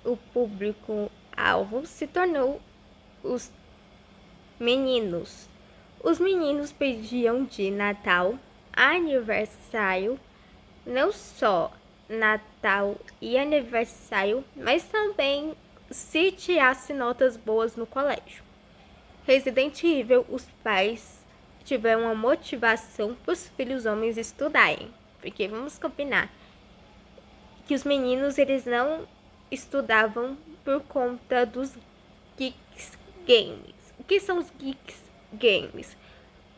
o público-alvo se tornou os meninos. Os meninos pediam de Natal, aniversário, não só Natal e aniversário, mas também se tirasse notas boas no colégio. Resident Evil, os pais tiveram uma motivação para os filhos homens estudarem, porque vamos combinar que os meninos eles não estudavam por conta dos geeks games. O que são os geeks games?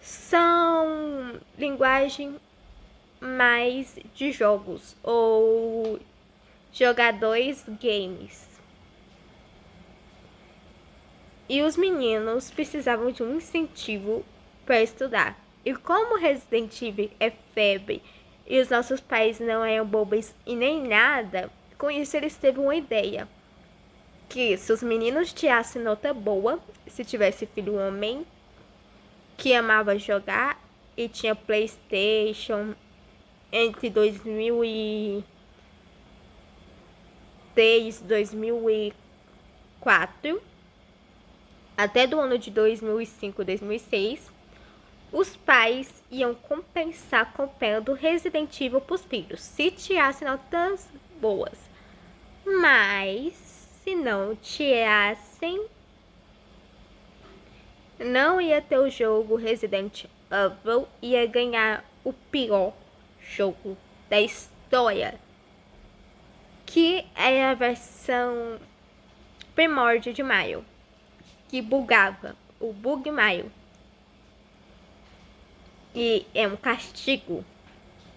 São linguagem mais de jogos ou jogadores games. E os meninos precisavam de um incentivo para estudar. E como Resident Evil é febre e os nossos pais não eram bobos e nem nada, com isso eles teve uma ideia. Que se os meninos tirassem nota boa, se tivesse filho homem que amava jogar e tinha PlayStation entre 2003 e 2004, até do ano de 2005, 2006, os pais iam compensar comprando Resident Evil para os filhos, se tirassem notas boas. Mas, se não tirassem, não ia ter o jogo Resident Evil, ia ganhar o pior jogo da história, que é a versão Primórdio de Maio, que bugava, o Bug Maio. E é um castigo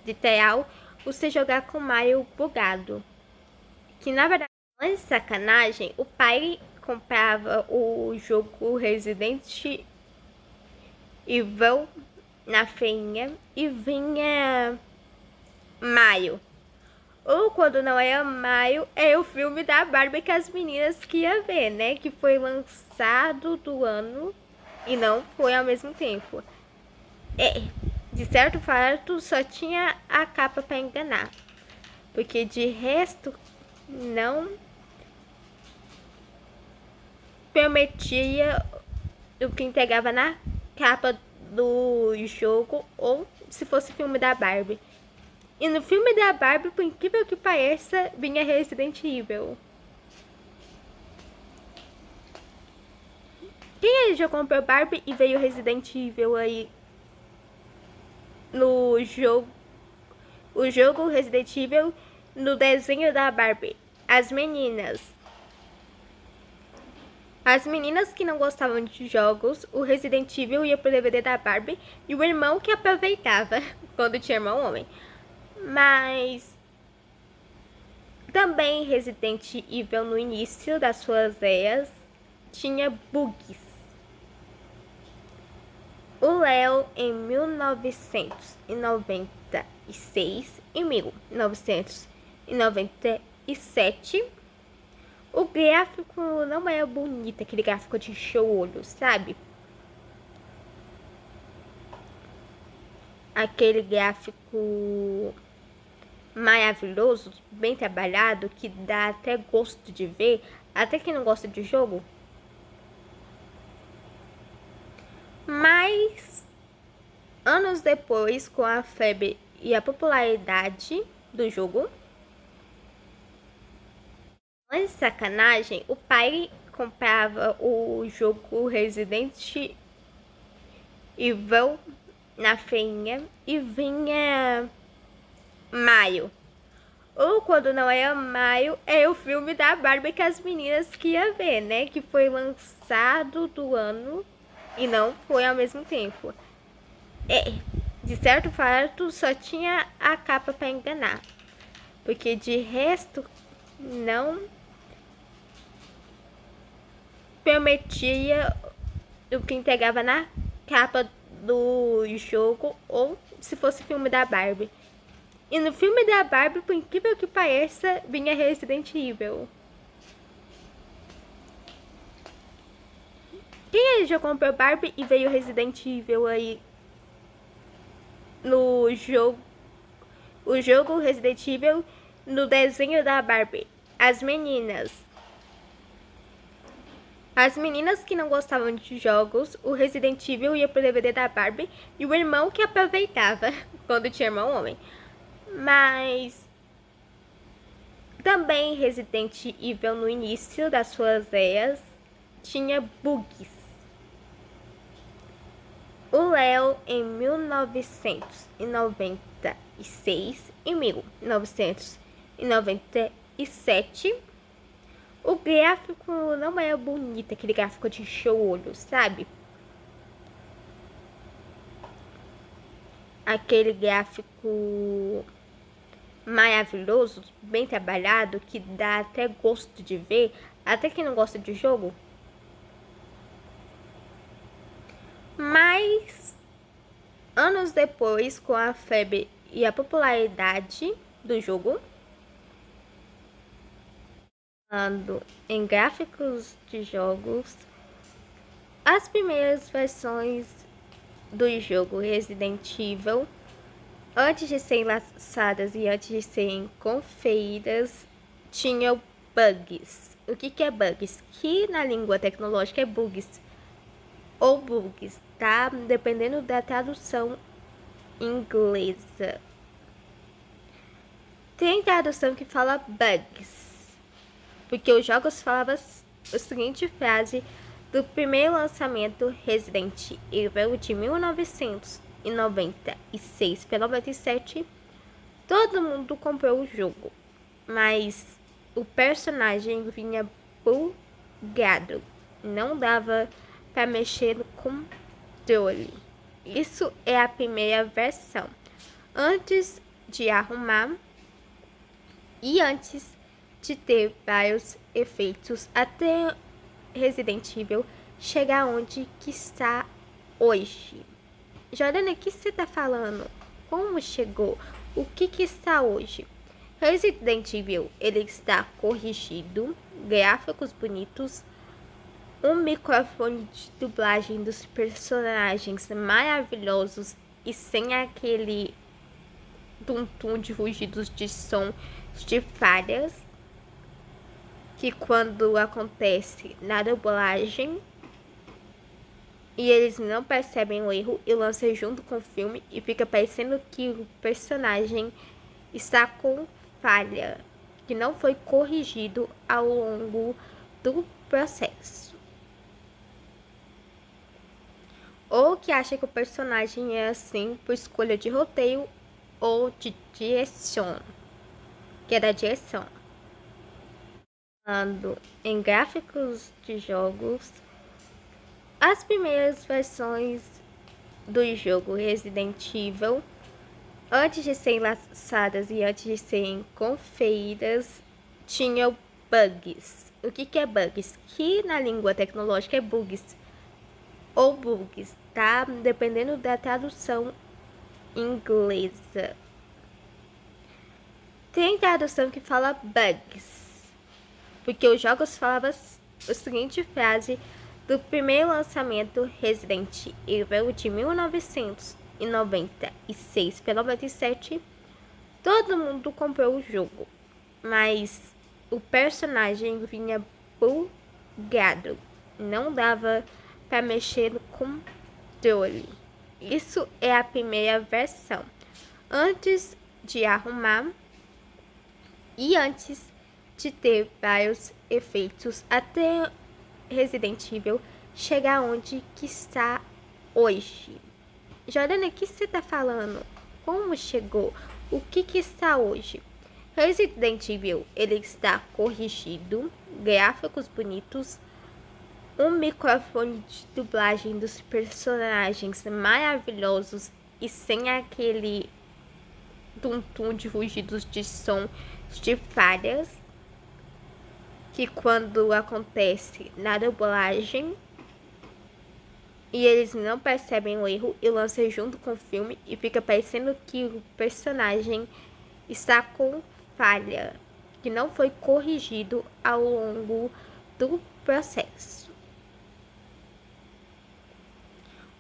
literal você jogar com Mario bugado. Que na verdade, antes de sacanagem, o pai comprava o jogo Resident Evil na feinha e vinha Maio. Ou quando não é Maio, é o filme da Barbie que as meninas queriam ver, né? Que foi lançado do ano e não foi ao mesmo tempo. De certo fato, só tinha a capa para enganar. Porque de resto, não prometia o que entregava na capa do jogo ou se fosse filme da Barbie. E no filme da Barbie, por incrível que pareça, vinha Resident Evil. Quem aí já comprou Barbie e veio Resident Evil aí no jogo? O jogo Resident Evil no desenho da Barbie. As meninas que não gostavam de jogos, o Resident Evil ia pro DVD da Barbie e o irmão que aproveitava quando tinha irmão homem. Mas também Resident Evil no início das suas eras tinha bugs. O Léo em 1996 e 1997 o gráfico não é bonito, aquele gráfico de encher o olho, sabe? Aquele gráfico maravilhoso, bem trabalhado, que dá até gosto de ver, até quem não gosta de jogo. Mas, anos depois, com a febre e a popularidade do jogo, antes de sacanagem, o pai comprava o jogo Resident Evil na feinha e vinha Maio. Ou quando não é Maio, é o filme da Barbie que as meninas queriam ver, né? Que foi lançado do ano e não foi ao mesmo tempo. De certo fato, só tinha a capa para enganar. Porque de resto, não prometia o que entregava na capa do jogo ou se fosse filme da Barbie. E no filme da Barbie, por incrível que pareça, vinha Resident Evil. Quem aí já comprou Barbie e veio Resident Evil aí no jogo? O jogo Resident Evil no desenho da Barbie. As meninas As meninas que não gostavam de jogos, o Resident Evil ia pro DVD da Barbie e o irmão que aproveitava quando tinha irmão homem. Mas também Resident Evil no início das suas eras tinha bugs. O Léo em 1996 e 1997 o gráfico não era bonito, aquele gráfico de encher o olho, sabe? Aquele gráfico maravilhoso, bem trabalhado, que dá até gosto de ver, até quem não gosta de jogo. Mas, anos depois, com a febre e a popularidade do jogo, em gráficos de jogos, as primeiras versões do jogo Resident Evil, antes de serem lançadas e antes de serem conferidas, tinham bugs. O que é bugs? Que na língua tecnológica é bugs ou bugs, tá? Dependendo da tradução inglesa. Tem tradução que fala bugs, porque os jogos falavam a seguinte frase do primeiro lançamento Resident Evil de 1996 para 97. Todo mundo comprou o jogo, mas o personagem vinha bugado, não dava para mexer no controle. Isso é a primeira versão. Antes de arrumar e antes de ter vários efeitos até Resident Evil chegar onde que está hoje. Jordana, o que você está falando? Como chegou? O que está hoje? Resident Evil, ele está corrigido, gráficos bonitos, um microfone de dublagem dos personagens maravilhosos e sem aquele tum-tum de rugidos de som de falhas que quando acontece na dublagem e eles não percebem o erro e lançam junto com o filme e fica parecendo que o personagem está com falha, que não foi corrigido ao longo do processo. Ou que acha que o personagem é assim por escolha de roteiro ou de direção, que é da direção. Em gráficos de jogos, as primeiras versões do jogo Resident Evil, antes de serem lançadas e antes de serem conferidas, tinham bugs. O que é bugs? Que na língua tecnológica é bugs ou bugs, tá? Dependendo da tradução inglesa. Tem tradução que fala bugs, porque os jogos falavam a seguinte frase do primeiro lançamento Resident Evil de 1996 para 97. Todo mundo comprou o jogo, mas o personagem vinha bugado, não dava para mexer no controle. Isso é a primeira versão. Antes de arrumar e antes de ter vários efeitos até Resident Evil chegar onde que está hoje. Jordana, o que você está falando? Como chegou? O que está hoje? Resident Evil, ele está corrigido, gráficos bonitos, um microfone de dublagem dos personagens maravilhosos e sem aquele tum-tum de rugidos de som de falhas que quando acontece na dublagem e eles não percebem o erro e lançam junto com o filme e fica parecendo que o personagem está com falha, que não foi corrigido ao longo do processo.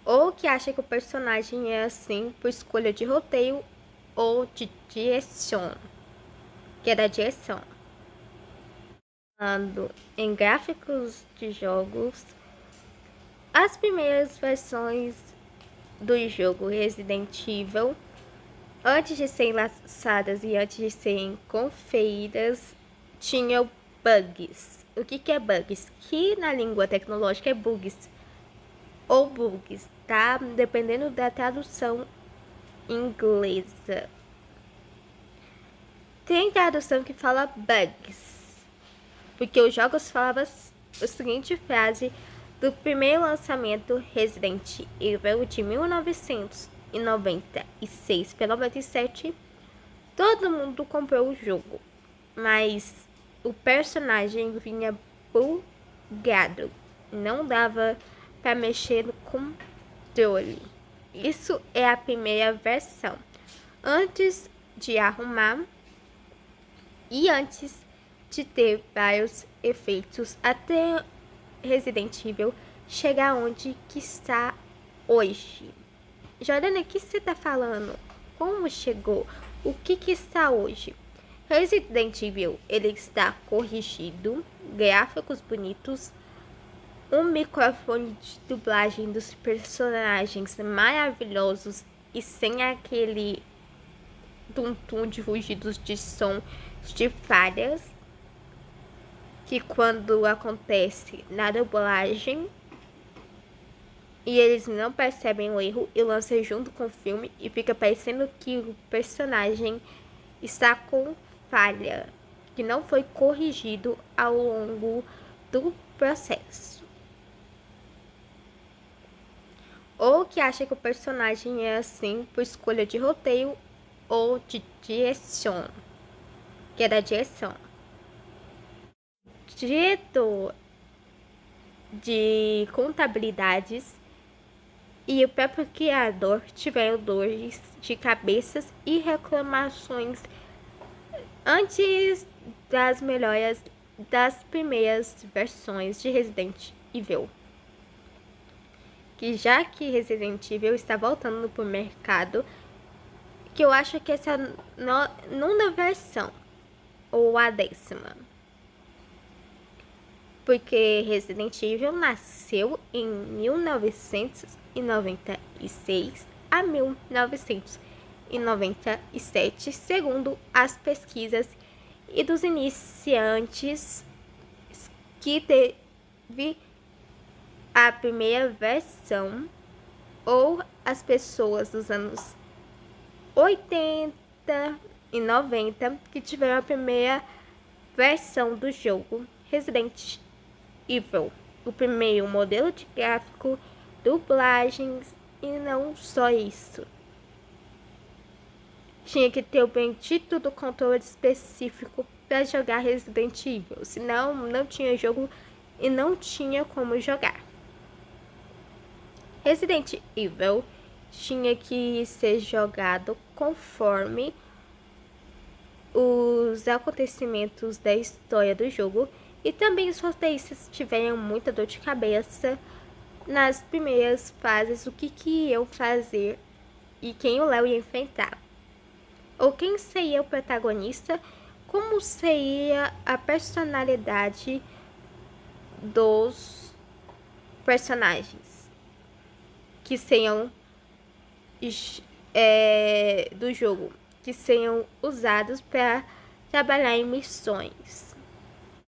Ou que acha que o personagem é assim por escolha de roteiro ou de direção, que é da direção. Falando em gráficos de jogos, as primeiras versões do jogo Resident Evil, antes de serem lançadas e antes de serem conferidas, tinham bugs. O que é bugs? Que na língua tecnológica é bugs ou bugs, tá? Dependendo da tradução inglesa. Tem tradução que fala bugs, porque os jogos falavam a seguinte frase do primeiro lançamento Resident Evil de 1996 para 97. Todo mundo comprou o jogo, mas o personagem vinha bugado, não dava para mexer no controle. Isso é a primeira versão. Antes de arrumar e antes de ter vários efeitos até Resident Evil chegar onde que está hoje. Jordana, o que você está falando? Como chegou? O que está hoje? Resident Evil, ele está corrigido, gráficos bonitos, um microfone de dublagem dos personagens maravilhosos e sem aquele tum-tum de rugidos de som de falhas que quando acontece na dublagem e eles não percebem o erro e lançam junto com o filme e fica parecendo que o personagem está com falha, que não foi corrigido ao longo do processo. Ou que acha que o personagem é assim por escolha de roteiro ou de direção, que é da direção. Diretor de contabilidades e o próprio criador tiveram dores de cabeças e reclamações antes das melhoras das primeiras versões de Resident Evil. Que já que Resident Evil está voltando para o mercado, que eu acho que essa nona versão, ou a 10ª, porque Resident Evil nasceu em 1996 a 1997, segundo as pesquisas e dos iniciantes, que teve a primeira versão, ou as pessoas dos anos 80 e 90 que tiveram a primeira versão do jogo Resident Evil, o primeiro modelo de gráfico, dublagens e não só isso. Tinha que ter o bendito do controle específico para jogar Resident Evil, senão não tinha jogo e não tinha como jogar. Resident Evil tinha que ser jogado conforme os acontecimentos da história do jogo. E também os roteiristas tiveram muita dor de cabeça nas primeiras fases, o que iam fazer e quem o Léo ia enfrentar. Ou quem seria o protagonista, como seria a personalidade dos personagens que seriam do jogo, que seriam usados para trabalhar em missões.